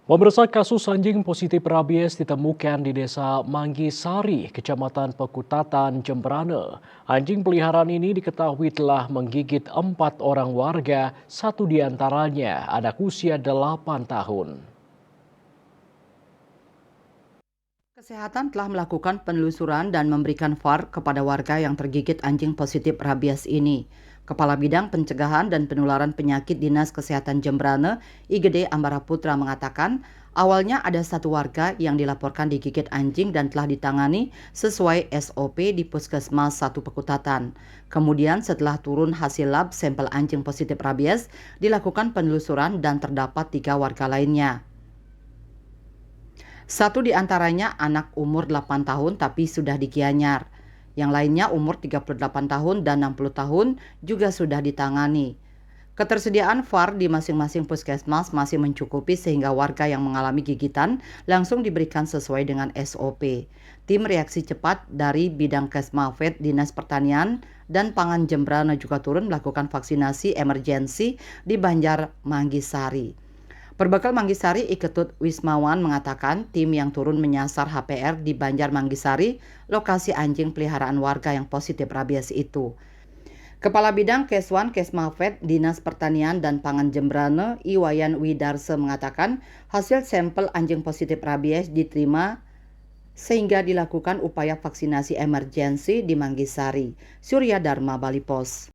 Pemirsa, kasus anjing positif rabies ditemukan di Desa Manggisari, Kecamatan Pekutatan, Jemberane. Anjing peliharaan ini diketahui telah menggigit 4 orang warga, satu diantaranya anak usia 8 tahun. Kesehatan telah melakukan penelusuran dan memberikan VAR kepada warga yang tergigit anjing positif rabies ini. Kepala Bidang Pencegahan dan Penularan Penyakit Dinas Kesehatan Jemberane, IGD Ambara Putra mengatakan, awalnya ada satu warga yang dilaporkan digigit anjing dan telah ditangani sesuai SOP di Puskesmas 1 Pekutatan. Kemudian setelah turun hasil lab sampel anjing positif rabies, dilakukan penelusuran dan terdapat 3 warga lainnya. Satu di antaranya anak umur 8 tahun tapi sudah di Gianyar. Yang lainnya umur 38 tahun dan 60 tahun juga sudah ditangani. Ketersediaan VAR di masing-masing puskesmas masih mencukupi sehingga warga yang mengalami gigitan langsung diberikan sesuai dengan SOP. Tim reaksi cepat dari Bidang Kesmafet Dinas Pertanian dan Pangan Jemberane juga turun melakukan vaksinasi emergensi di Banjar Manggisari. Perbekal Manggisari, Iketut Wismawan mengatakan tim yang turun menyasar HPR di Banjar Manggisari, lokasi anjing peliharaan warga yang positif rabies itu. Kepala Bidang Keswan Kesmafet Dinas Pertanian dan Pangan Jemberane, Iwayan Widarse mengatakan hasil sampel anjing positif rabies diterima sehingga dilakukan upaya vaksinasi emergensi di Manggisari. Surya Dharma, Bali Pos.